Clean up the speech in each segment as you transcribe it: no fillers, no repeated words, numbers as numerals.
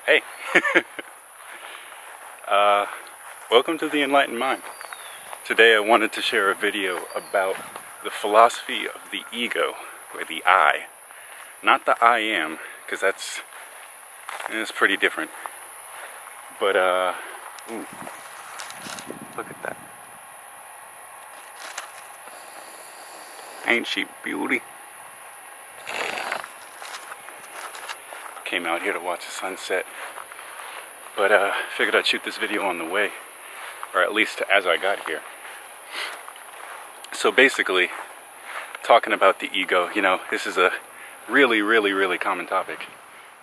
Hey, welcome to the Enlightened Mind. Today I wanted to share a video about the philosophy of the ego, or the I. Not the I am, because that's pretty different. But, ooh, look at that. Ain't she beauty? Came out here to watch the sunset. But figured I'd shoot this video on the way, or at least as I got here. So basically, talking about the ego, this is a really common topic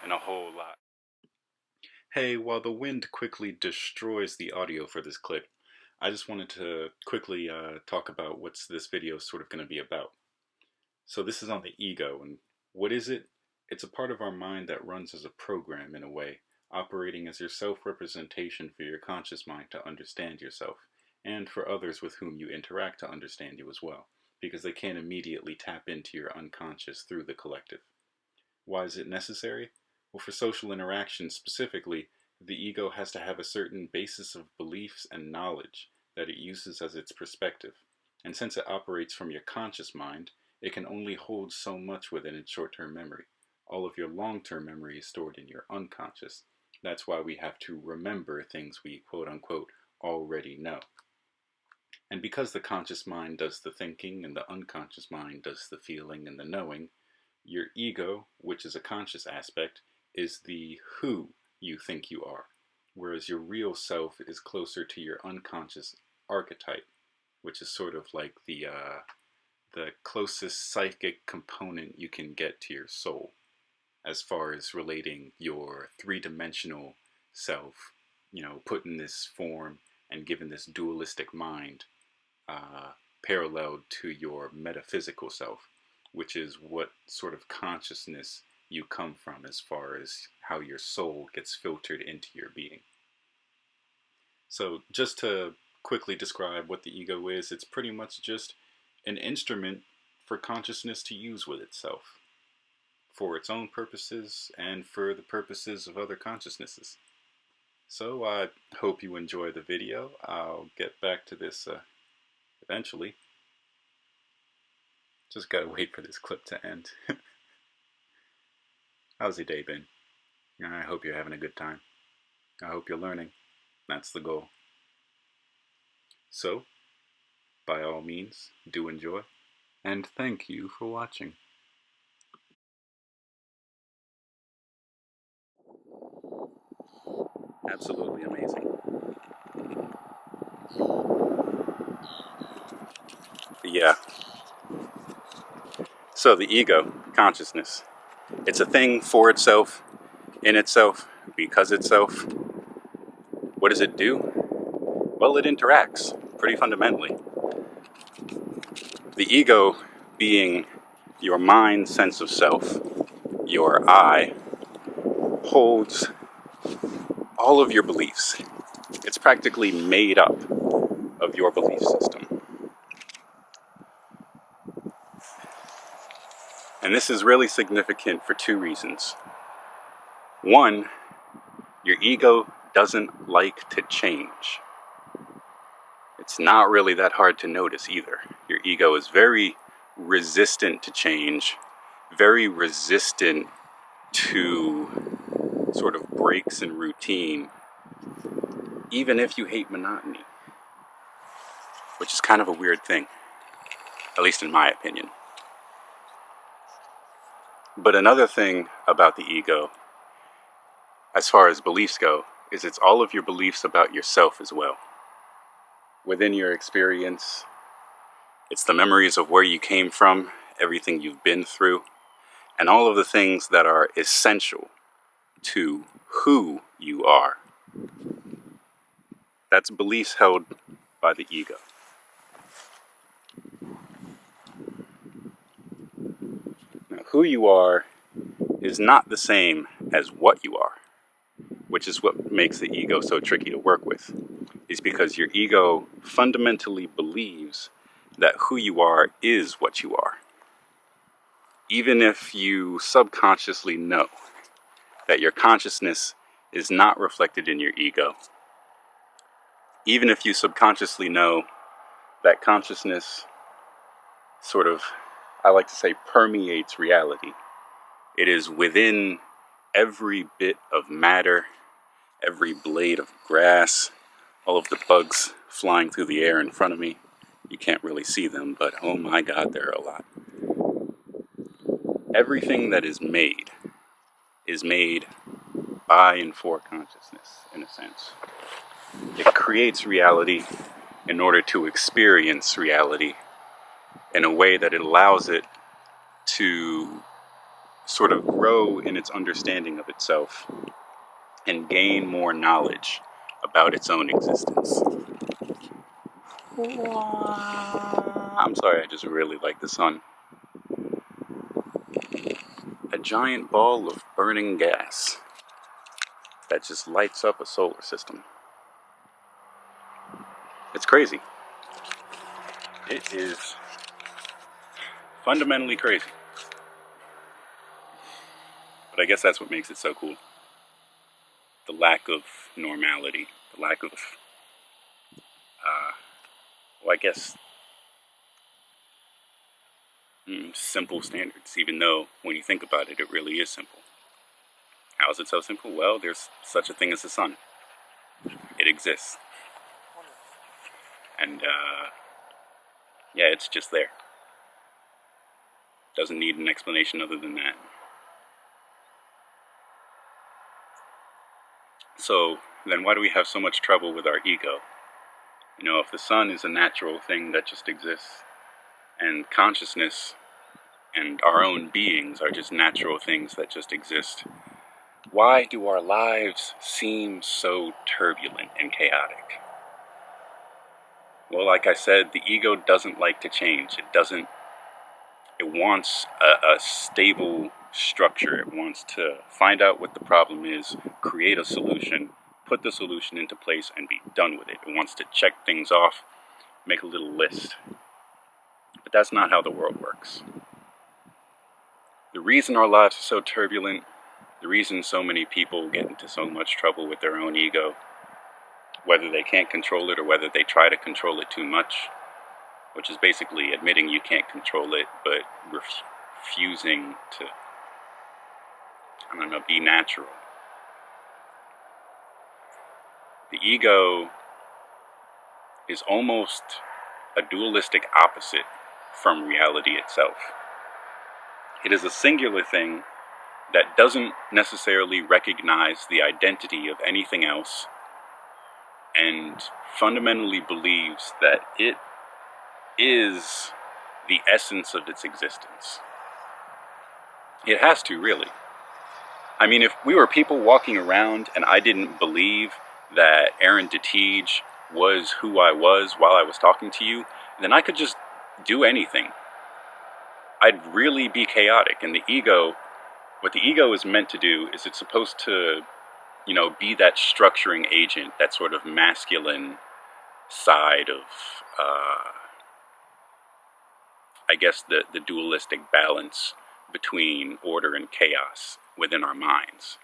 and a whole lot. Hey, while the wind quickly destroys the audio for this clip, I just wanted to quickly talk about what's this video sort of going to be about. So this is on the ego, and what is it? It's a part of our mind that runs as a program in a way, operating as your self-representation for your conscious mind to understand yourself, and for others with whom you interact to understand you as well, because they can't immediately tap into your unconscious through the collective. Why is it necessary? Well, for social interaction specifically, the ego has to have a certain basis of beliefs and knowledge that it uses as its perspective, and since it operates from your conscious mind, it can only hold so much within its short-term memory. All of your long-term memory is stored in your unconscious. That's why we have to remember things we quote-unquote already know. And because the conscious mind does the thinking and the unconscious mind does the feeling and the knowing, your ego, which is a conscious aspect, is the who you think you are, whereas your real self is closer to your unconscious archetype, which is sort of like the closest psychic component you can get to your soul, as far as relating your three-dimensional self, put in this form and given this dualistic mind, paralleled to your metaphysical self, which is what sort of consciousness you come from as far as how your soul gets filtered into your being. So just to quickly describe what the ego is, it's pretty much just an instrument for consciousness to use with itself, for its own purposes and for the purposes of other consciousnesses. So I hope you enjoy the video. I'll get back to this eventually. Just gotta wait for this clip to end. How's your day been? I hope you're having a good time. I hope you're learning. That's the goal. So, by all means, do enjoy. And thank you for watching. Absolutely amazing. Yeah. So the ego, consciousness, it's a thing for itself, in itself, because itself. What does it do? Well, it interacts, pretty fundamentally. The ego being your mind sense of self, your I, holds all of your beliefs. It's practically made up of your belief system. And this is really significant for two reasons. One, your ego doesn't like to change. It's not really that hard to notice either. Your ego is very resistant to change, very resistant to sort of breaks in routine, even if you hate monotony, which is kind of a weird thing, at least in my opinion. But another thing about the ego, as far as beliefs go, is it's all of your beliefs about yourself as well. Within your experience, it's the memories of where you came from, everything you've been through, and all of the things that are essential to who you are. That's beliefs held by the ego. Now, who you are is not the same as what you are, which is what makes the ego so tricky to work with, is because your ego fundamentally believes that who you are is what you are. Even if you subconsciously know that your consciousness is not reflected in your ego. Even if you subconsciously know that consciousness sort of, I like to say, permeates reality. It is within every bit of matter, every blade of grass, all of the bugs flying through the air in front of me. You can't really see them, but oh my God, there are a lot. Everything that is made by and for consciousness, in a sense. It creates reality in order to experience reality in a way that it allows it to sort of grow in its understanding of itself and gain more knowledge about its own existence. I'm sorry, I just really like the sun. A giant ball of burning gas that just lights up a solar system. It's crazy. It is fundamentally crazy. But I guess that's what makes it so cool. The lack of normality, the lack of, I guess, simple standards, even though when you think about it, it really is simple. How is it so simple? Well, there's such a thing as the sun. It exists. And, yeah, it's just there. Doesn't need an explanation other than that. So, then why do we have so much trouble with our ego? You know, if the sun is a natural thing that just exists, and consciousness and our own beings are just natural things that just exist, why do our lives seem so turbulent and chaotic? Well, like I said, the ego doesn't like to change. It wants a stable structure. It wants to find out what the problem is, create a solution, put the solution into place, and be done with it. It wants to check things off, make a little list. But that's not how the world works. The reason our lives are so turbulent, the reason so many people get into so much trouble with their own ego, whether they can't control it or whether they try to control it too much, which is basically admitting you can't control it, but refusing to, be natural. The ego is almost a dualistic opposite from reality itself. It is a singular thing that doesn't necessarily recognize the identity of anything else and fundamentally believes that it is the essence of its existence. It has to, really. I mean, if we were people walking around and I didn't believe that Aaron Detiege was who I was while I was talking to you, then I could just do anything. I'd really be chaotic. And what the ego is meant to do is it's supposed to, be that structuring agent, that sort of masculine side of, I guess, the dualistic balance between order and chaos within our minds.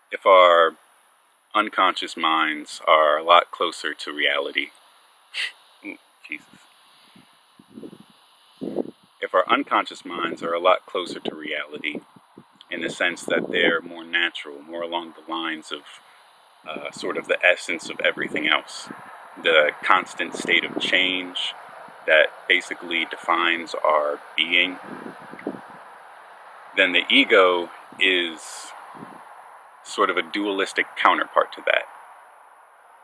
If our unconscious minds are a lot closer to reality, ooh, Jesus. If our unconscious minds are a lot closer to reality, in the sense that they're more natural, more along the lines of sort of the essence of everything else, the constant state of change that basically defines our being, then the ego is sort of a dualistic counterpart to that.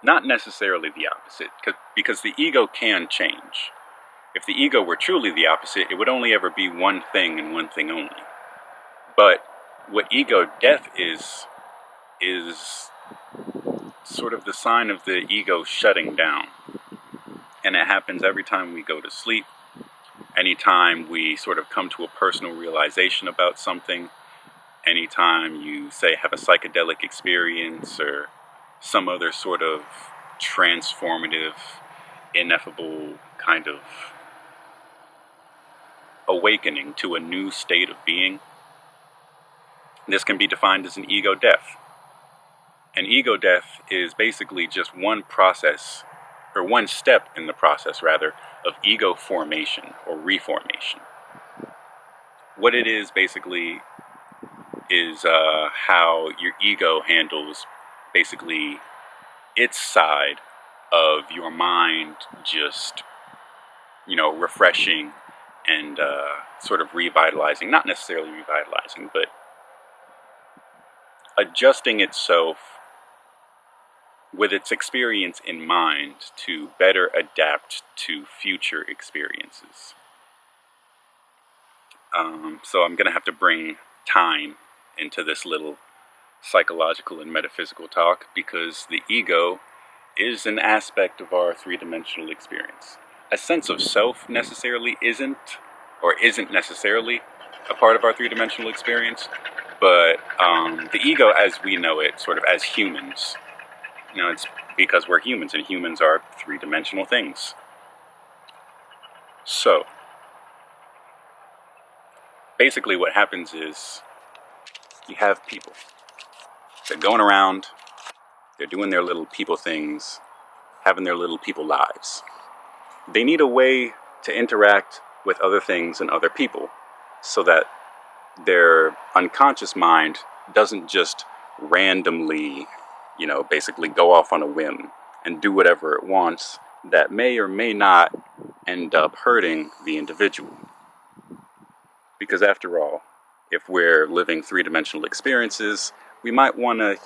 Not necessarily the opposite, because the ego can change. If the ego were truly the opposite, it would only ever be one thing and one thing only. But what ego death is sort of the sign of the ego shutting down. And it happens every time we go to sleep, anytime we sort of come to a personal realization about something, anytime you, say, have a psychedelic experience or some other sort of transformative, ineffable kind of awakening to a new state of being, This can be defined as an ego death. An ego death is basically just one process, or one step in the process, rather, of ego formation or reformation. What it is basically is how your ego handles basically its side of your mind just, refreshing and sort of revitalizing, not necessarily revitalizing, but adjusting itself with its experience in mind to better adapt to future experiences. So I'm going to have to bring time into this little psychological and metaphysical talk, because the ego is an aspect of our three-dimensional experience. A sense of self necessarily isn't necessarily a part of our three-dimensional experience, but the ego as we know it, sort of as humans, it's because we're humans, and humans are three-dimensional things. So, basically what happens is you have people. They're going around, they're doing their little people things, having their little people lives. They need a way to interact with other things and other people so that their unconscious mind doesn't just randomly, basically go off on a whim and do whatever it wants that may or may not end up hurting the individual. Because after all, if we're living three-dimensional experiences, we might want to,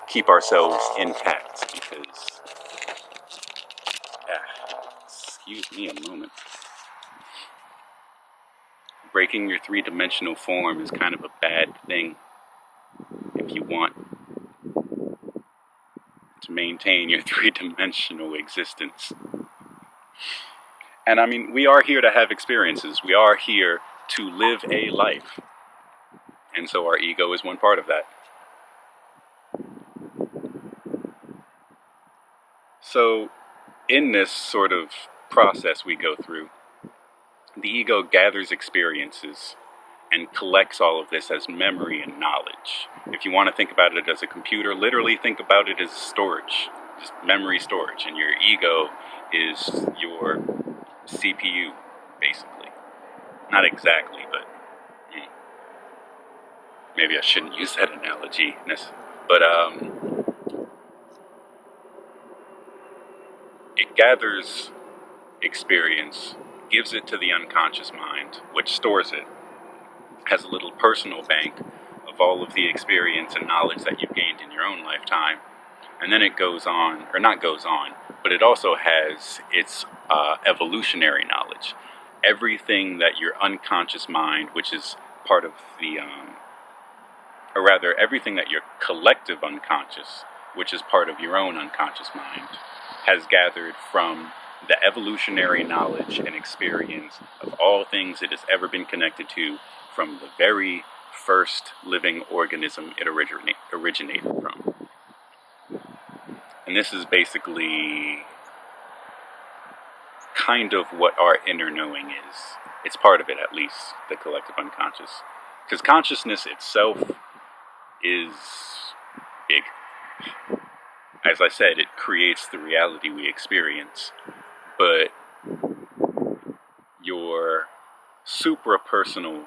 keep ourselves intact, because, excuse me a moment. Breaking your three-dimensional form is kind of a bad thing if you want to maintain your three-dimensional existence. And I mean, we are here to have experiences. We are here to live a life. And so our ego is one part of that. So, in this sort of process we go through, the ego gathers experiences and collects all of this as memory and knowledge. If you want to think about it as a computer, literally think about it as storage, just memory storage. And your ego is your CPU, basically. Not exactly, but maybe I shouldn't use that analogy. But it gathers experience, gives it to the unconscious mind, which stores it, has a little personal bank of all of the experience and knowledge that you've gained in your own lifetime. And then it goes on, or not goes on, but it also has its evolutionary knowledge. Everything that your unconscious mind, which is part of the, or rather everything that your collective unconscious, which is part of your own unconscious mind, has gathered from the evolutionary knowledge and experience of all things it has ever been connected to from the very first living organism it originated from. And this is basically kind of what our inner knowing is. It's part of it, at least, the collective unconscious. Because consciousness itself is big. As I said, it creates the reality we experience. But your suprapersonal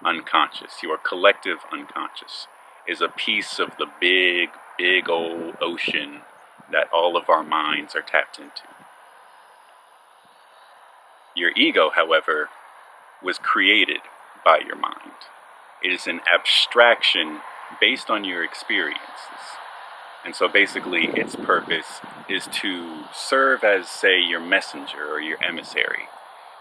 unconscious, your collective unconscious, is a piece of the big, big old ocean that all of our minds are tapped into. Your ego, however, was created by your mind. It is an abstraction based on your experiences. And so basically its purpose is to serve as, say, your messenger or your emissary.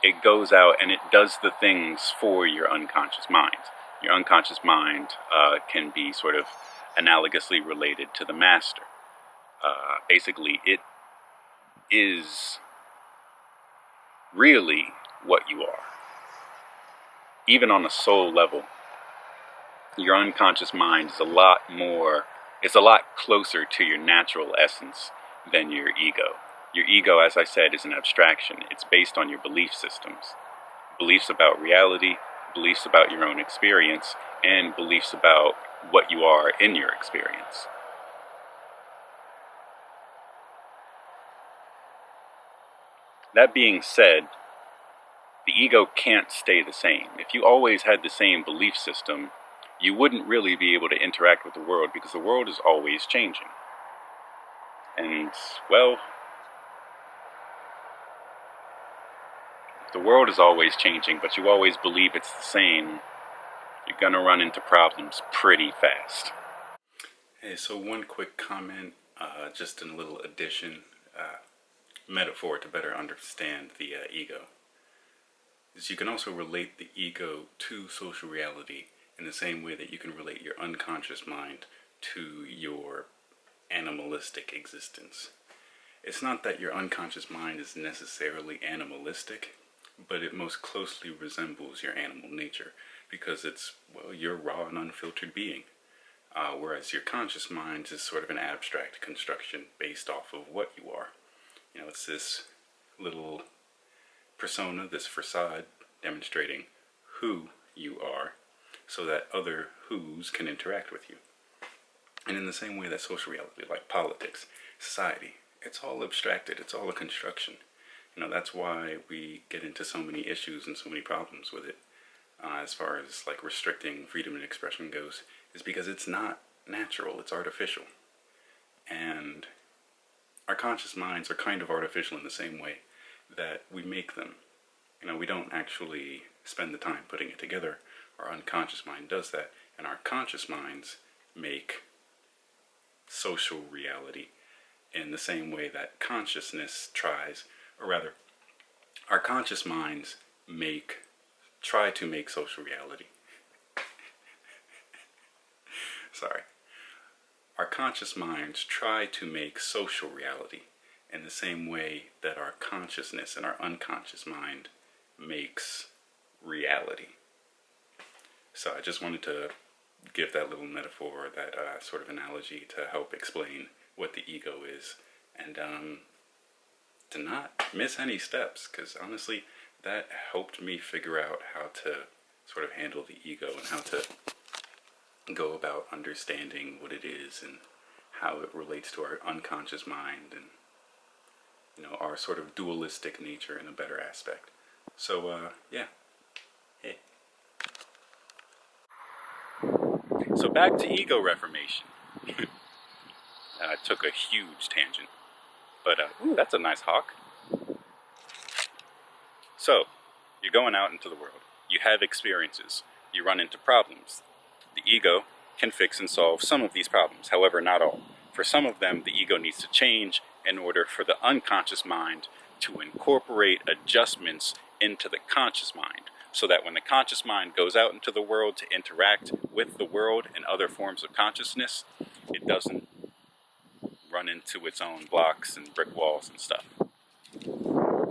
It goes out and it does the things for your unconscious mind. Your unconscious mind can be sort of analogously related to the master. Basically, it is really what you are. Even on a soul level, your unconscious mind is a lot closer to your natural essence than your ego. Your ego, as I said, is an abstraction. It's based on your belief systems. Beliefs about reality, beliefs about your own experience, and beliefs about what you are in your experience. That being said, the ego can't stay the same. If you always had the same belief system, you wouldn't really be able to interact with the world, because the world is always changing. And, well, if the world is always changing, but you always believe it's the same, you're gonna run into problems pretty fast. Hey, so one quick comment, just in a little addition, metaphor to better understand the ego, is you can also relate the ego to social reality in the same way that you can relate your unconscious mind to your animalistic existence. It's not that your unconscious mind is necessarily animalistic, but it most closely resembles your animal nature, because it's, well, you're a raw and unfiltered being. Whereas your conscious mind is sort of an abstract construction based off of what you are. You know, it's this little persona, this facade demonstrating who you are, so that other who's can interact with you. And in the same way that social reality, like politics, society, it's all abstracted, it's all a construction. You know, that's why we get into so many issues and so many problems with it, as far as like restricting freedom of expression goes, is because it's not natural, it's artificial. And our conscious minds are kind of artificial in the same way that we make them. You know, we don't actually spend the time putting it together. Our unconscious mind does that, and our conscious minds make social reality in the same way that consciousness tries, or rather, our conscious minds try to make social reality. Sorry. Our conscious minds try to make social reality in the same way that our consciousness and our unconscious mind makes reality. So I just wanted to give that little metaphor, that sort of analogy to help explain what the ego is, and to not miss any steps, because honestly, that helped me figure out how to sort of handle the ego and how to go about understanding what it is and how it relates to our unconscious mind and, you know, our sort of dualistic nature in a better aspect. So, yeah. Hey. So back to ego reformation. I took a huge tangent, but ooh, that's a nice hawk. So, you're going out into the world. You have experiences. You run into problems. The ego can fix and solve some of these problems, however, not all. For some of them, the ego needs to change in order for the unconscious mind to incorporate adjustments into the conscious mind, so that when the conscious mind goes out into the world to interact with the world and other forms of consciousness, it doesn't run into its own blocks and brick walls and stuff.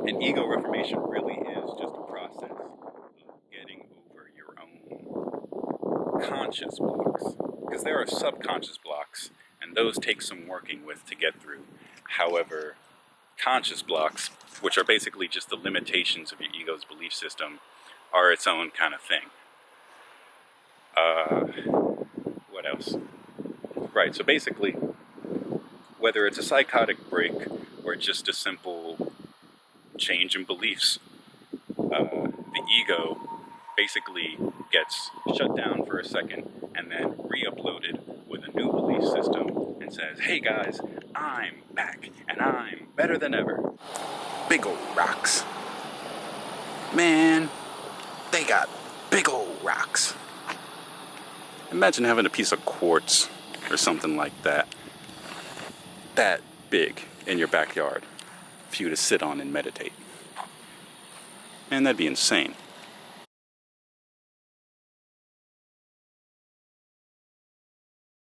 And ego reformation really is just a process of getting over your own conscious blocks, because there are subconscious blocks, and those take some working with to get through. However, conscious blocks, which are basically just the limitations of your ego's belief system, are its own kind of thing. What else? Right, so basically, whether it's a psychotic break or just a simple change in beliefs, the ego basically gets shut down for a second and then re-uploaded with a new belief system and says, hey guys, I'm back and I'm better than ever. Big old rocks. Man, they got big old rocks. Imagine having a piece of quartz or something like that big in your backyard for you to sit on and meditate. Man, that'd be insane.